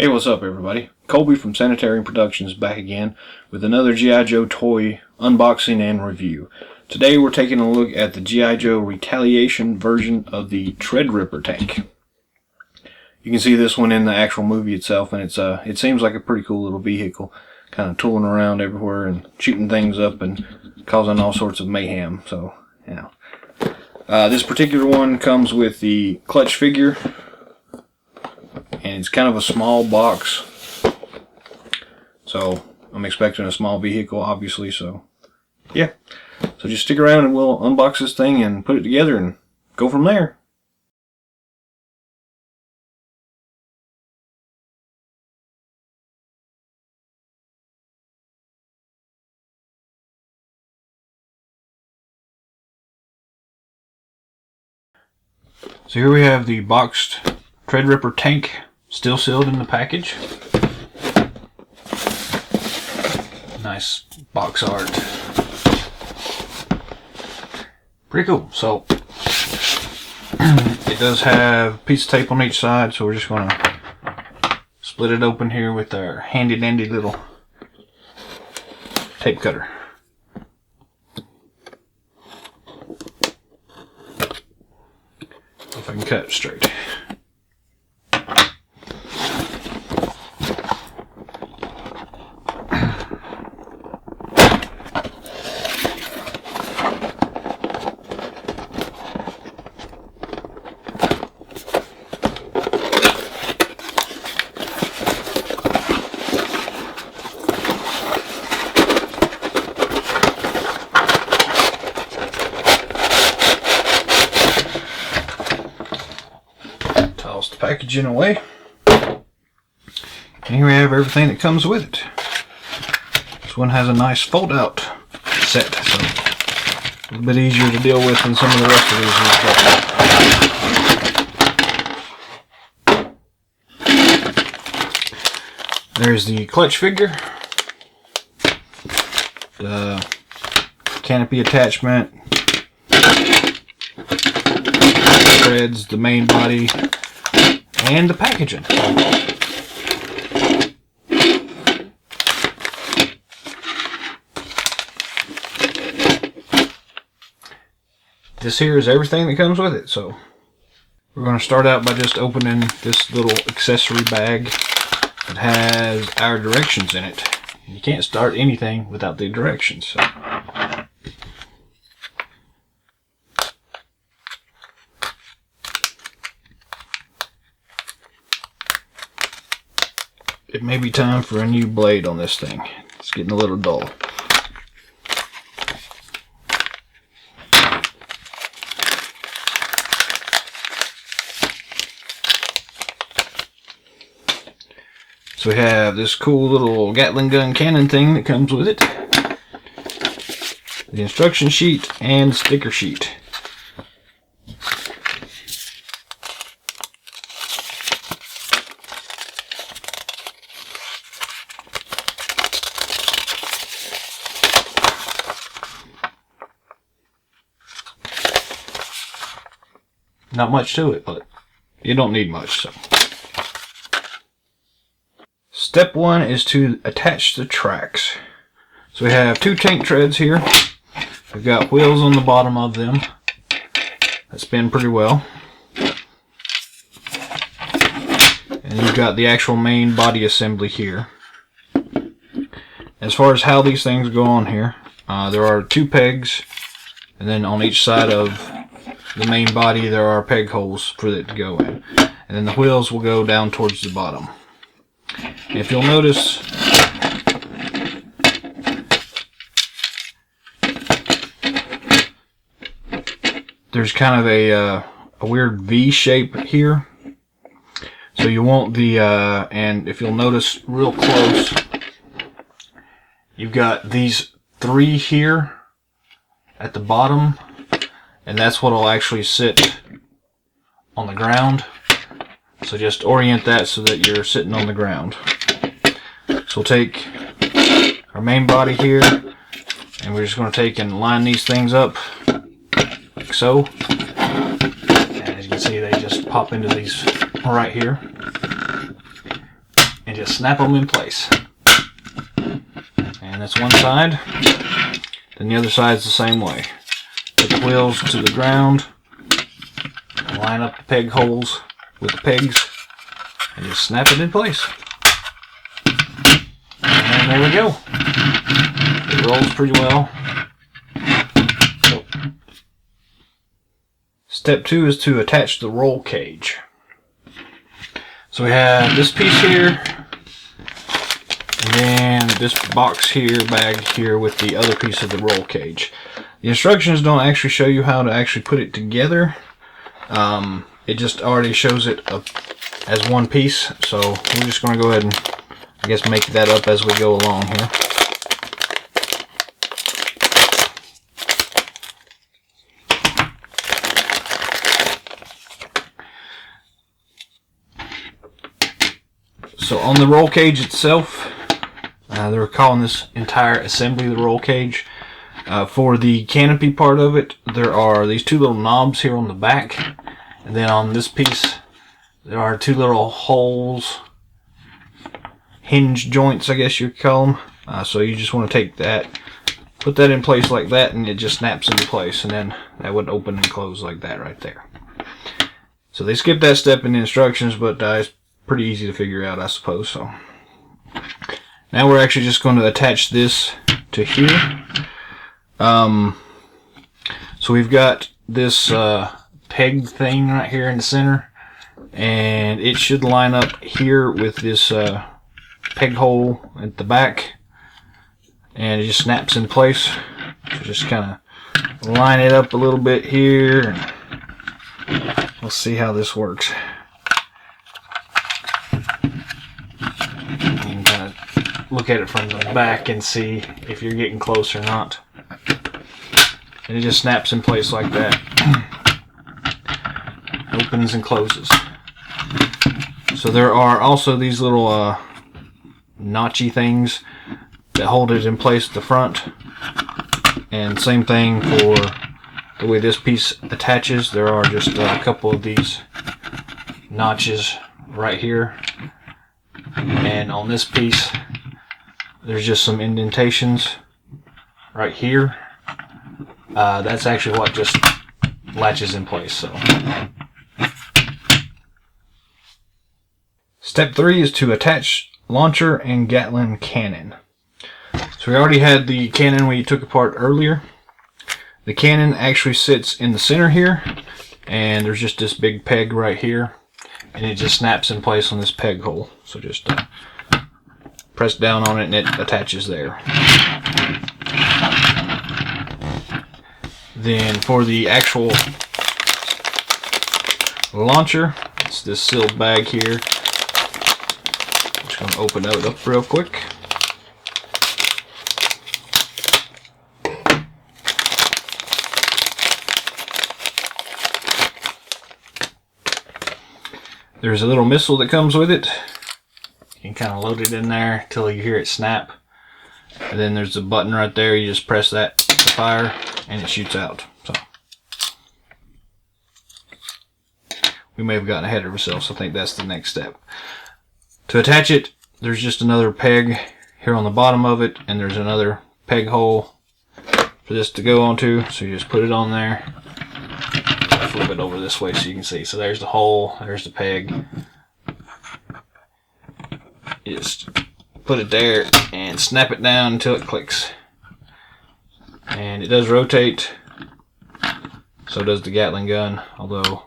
Hey, what's up everybody? Colby from Sanitarium Productions back again with another GI Joe toy unboxing and review. Today we're taking a look at the GI Joe Retaliation version of the Threadripper tank. You can see this one in the actual movie itself, and it seems like a pretty cool little vehicle, kind of tooling around everywhere and shooting things up and causing all sorts of mayhem. So, yeah. This particular one comes with the clutch figure, and it's kind of a small box, so I'm expecting a small vehicle, obviously. So yeah, so just stick around and we'll unbox this thing and put it together and go from there. So here we have the boxed Threadripper tank, still sealed in the package. Nice box art. Pretty cool. So it does have a piece of tape on each side, so we're just going to split it open here with our handy dandy little tape cutter. If I can cut it straight. Toss the packaging away. And here we have everything that comes with it. This one has a nice fold out set, so a little bit easier to deal with than some of the rest of these. There's the clutch figure, the canopy attachment, threads, the main body, and the packaging. This here is everything that comes with it. So we're going to start out by just opening this little accessory bag that has our directions in it. You can't start anything without the directions. So it may be time for a new blade on this thing. It's getting a little dull. So we have this cool little Gatling gun cannon thing that comes with it, the instruction sheet and sticker sheet. Not much to it, but you don't need much. So step one is to attach the tracks. So we have two tank treads here. We've got wheels on the bottom of them that spin pretty well. And you've got the actual main body assembly here. As far as how these things go on here, there are two pegs, and then on each side of the main body there are peg holes for it to go in. And then the wheels will go down towards the bottom. If you'll notice, there's kind of a weird V shape here. So you want the, and if you'll notice real close, you've got these three here at the bottom, and that's what will actually sit on the ground. So just orient that so that you're sitting on the ground. So we'll take our main body here, and we're just going to take and line these things up like so. And as you can see, they just pop into these right here. just snap them in place. And that's one side. Then the other side's the same way. Put the wheels to the ground, line up the peg holes with the pegs, and just snap it in place. And there we go. It rolls pretty well. Step 2 is to attach the roll cage. So we have this piece here, and then this box here, bag here with the other piece of the roll cage. The instructions don't actually show you how to actually put it together. It just already shows it as one piece, so we're just going to go ahead and, I guess, make that up as we go along here. So on the roll cage itself, they're calling this entire assembly the roll cage. For the canopy part of it, there are these two little knobs here on the back, and then on this piece there are two little holes, hinge joints I guess you could call them. So you just want to take that, put that in place like that, and it just snaps into place, and then that would open and close like that right there. So they skipped that step in the instructions, but it's pretty easy to figure out, I suppose. So now we're actually just going to attach this to here. So we've got this peg thing right here in the center, and it should line up here with this peg hole at the back, and it just snaps in place. So just kind of line it up a little bit here, and we'll see how this works. You can kind of look at it from the back and see if you're getting close or not. And it just snaps in place like that. Opens and closes. So there are also these little notchy things that hold it in place at the front. And same thing for the way this piece attaches. There are just a couple of these notches right here. And on this piece, there's just some indentations right here. That's actually what just latches in place. So step 3 is to attach launcher and Gatling cannon. So we already had the cannon we took apart earlier. The cannon actually sits in the center here, and there's just this big peg right here, and it just snaps in place on this peg hole. So just press down on it and it attaches there. Then for the actual launcher, it's this sealed bag here. I'm just going to open it up real quick. There's a little missile that comes with it. You can kind of load it in there until you hear it snap. And then there's a button right there. You just press that to fire, and it shoots out. So we may have gotten ahead of ourselves, so I think that's the next step. To attach it, there's just another peg here on the bottom of it, and there's another peg hole for this to go onto. So you just put it on there. Flip it over this way so you can see. So there's the hole, there's the peg. You just put it there and snap it down until it clicks. And it does rotate, so does the Gatling gun, although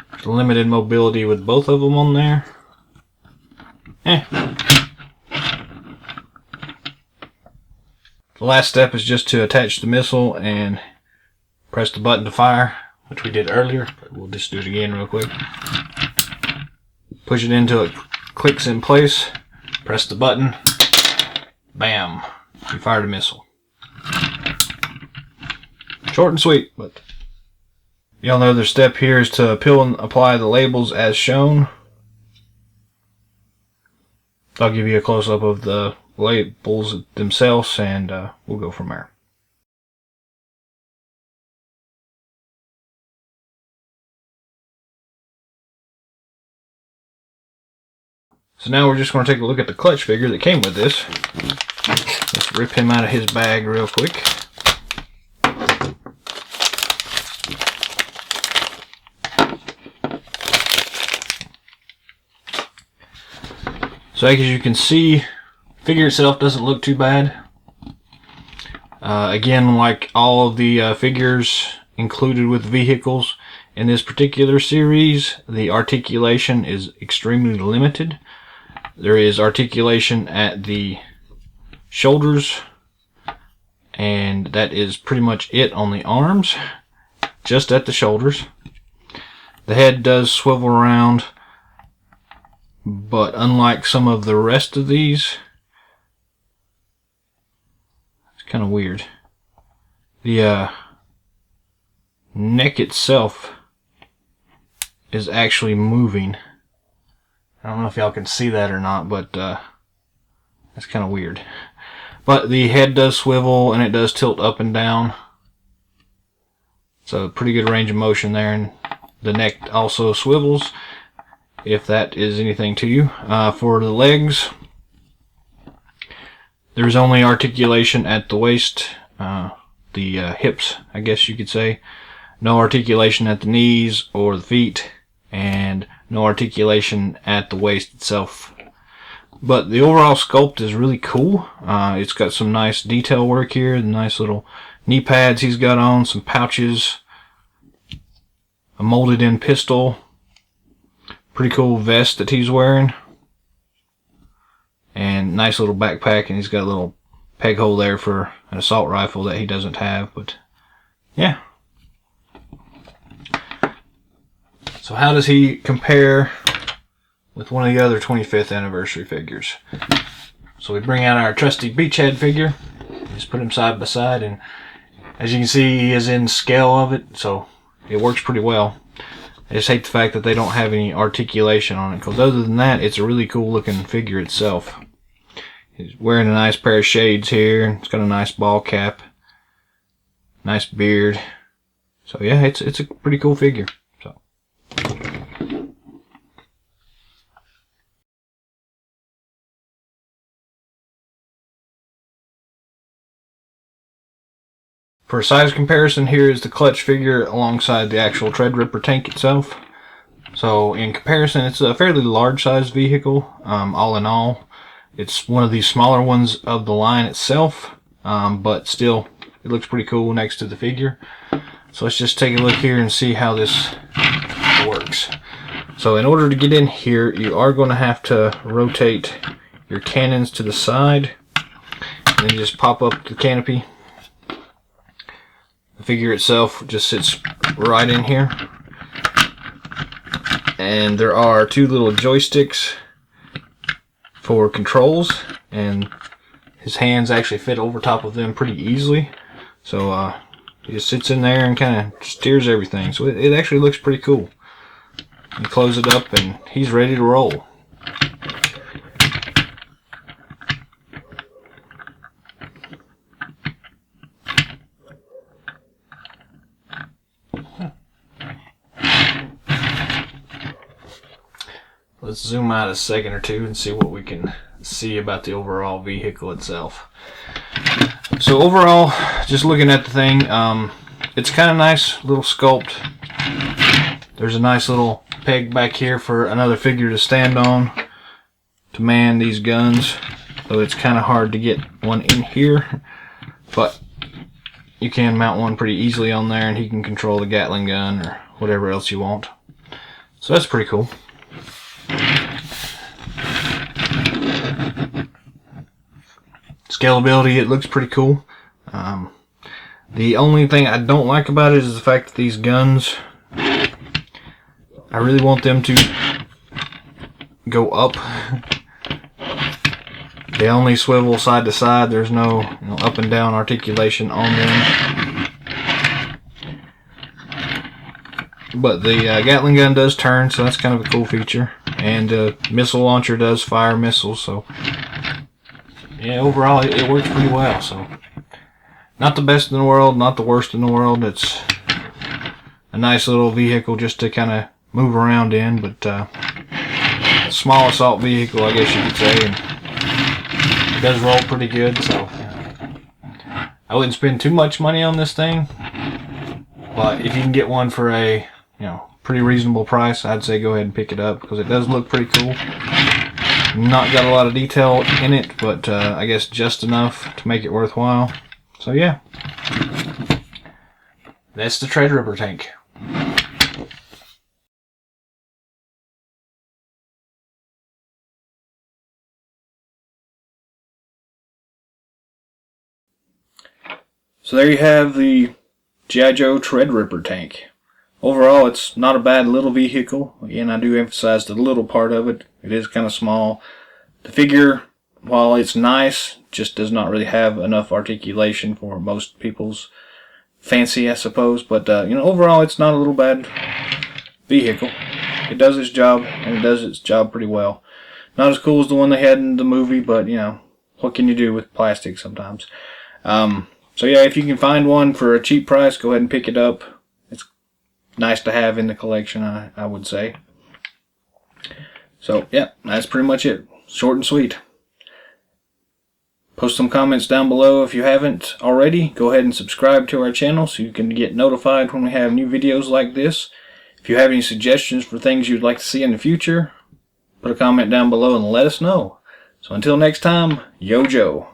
there's limited mobility with both of them on there. The last step is just to attach the missile and press the button to fire, which we did earlier, but we'll just do it again real quick. Push it until it clicks in place, press the button, bam, you fired a missile. Short and sweet, but the only other step here is to peel and apply the labels as shown. I'll give you a close-up of the labels themselves, and we'll go from there. So now we're just going to take a look at the clutch figure that came with this. Let's rip him out of his bag real quick. So as you can see, the figure itself doesn't look too bad. Again, like all of the figures included with vehicles in this particular series, the articulation is extremely limited. There is articulation at the shoulders, and that is pretty much it on the arms, just at the shoulders. The head does swivel around, but unlike some of the rest of these, it's kind of weird. The neck itself is actually moving. I don't know if y'all can see that or not, but that's kind of weird. But the head does swivel and it does tilt up and down. So pretty good range of motion there, and the neck also swivels, if that is anything to you. For the legs, there's only articulation at the waist, the hips, I guess you could say. No articulation at the knees or the feet, and no articulation at the waist itself. But the overall sculpt is really cool. It's got some nice detail work here, the nice little knee pads he's got on, some pouches, a molded in pistol, pretty cool vest that he's wearing, and nice little backpack, and he's got a little peg hole there for an assault rifle that he doesn't have. But yeah. So how does he compare with one of the other 25th anniversary figures? So we bring out our trusty beachhead figure, just put him side by side, and as you can see, he is in scale of it, so it works pretty well. I just hate the fact that they don't have any articulation on it, because other than that, it's a really cool looking figure itself. He's wearing a nice pair of shades here. It's got a nice ball cap, nice beard. So yeah, it's a pretty cool figure. For a size comparison, here is the clutch figure alongside the actual Treadripper tank itself. So in comparison, it's a fairly large sized vehicle. All in all, it's one of the smaller ones of the line itself, but still it looks pretty cool next to the figure. So let's just take a look here and see how this works. So in order to get in here, you are going to have to rotate your cannons to the side and then just pop up the canopy. The figure itself just sits right in here, and there are two little joysticks for controls, and his hands actually fit over top of them pretty easily. So he just sits in there and kind of steers everything. So it actually looks pretty cool. You close it up and he's ready to roll. Let's zoom out a second or two and see what we can see about the overall vehicle itself. So overall, just looking at the thing, it's kind of nice little sculpt. There's a nice little peg back here for another figure to stand on to man these guns. So it's kind of hard to get one in here, but you can mount one pretty easily on there, and he can control the Gatling gun or whatever else you want. So that's pretty cool. Scalability, it looks pretty cool. The only thing I don't like about it is the fact that these guns, I really want them to go up. They only swivel side to side. There's no, up and down articulation on them. But the Gatling gun does turn, so that's kind of a cool feature. And the missile launcher does fire missiles, so yeah, overall it works pretty well. So not the best in the world, not the worst in the world. It's a nice little vehicle just to kind of move around in, but small assault vehicle, I guess you could say, and it does roll pretty good, so I wouldn't spend too much money on this thing, but if you can get one for a pretty reasonable price, I'd say go ahead and pick it up, because it does look pretty cool. Not got a lot of detail in it, but I guess just enough to make it worthwhile. So yeah, that's the Treadripper tank. So there you have the GI Joe Treadripper tank. Overall, it's not a bad little vehicle. Again, I do emphasize the little part of it. It is kind of small. The figure, while it's nice, just does not really have enough articulation for most people's fancy, I suppose. But overall, it's not a little bad vehicle. It does its job, and it does its job pretty well. Not as cool as the one they had in the movie, but what can you do with plastic sometimes? So yeah, if you can find one for a cheap price, go ahead and pick it up. It's nice to have in the collection, I would say. So yeah, that's pretty much it. Short and sweet. Post some comments down below if you haven't already. Go ahead and subscribe to our channel so you can get notified when we have new videos like this. If you have any suggestions for things you'd like to see in the future, put a comment down below and let us know. So until next time, Yo Joe.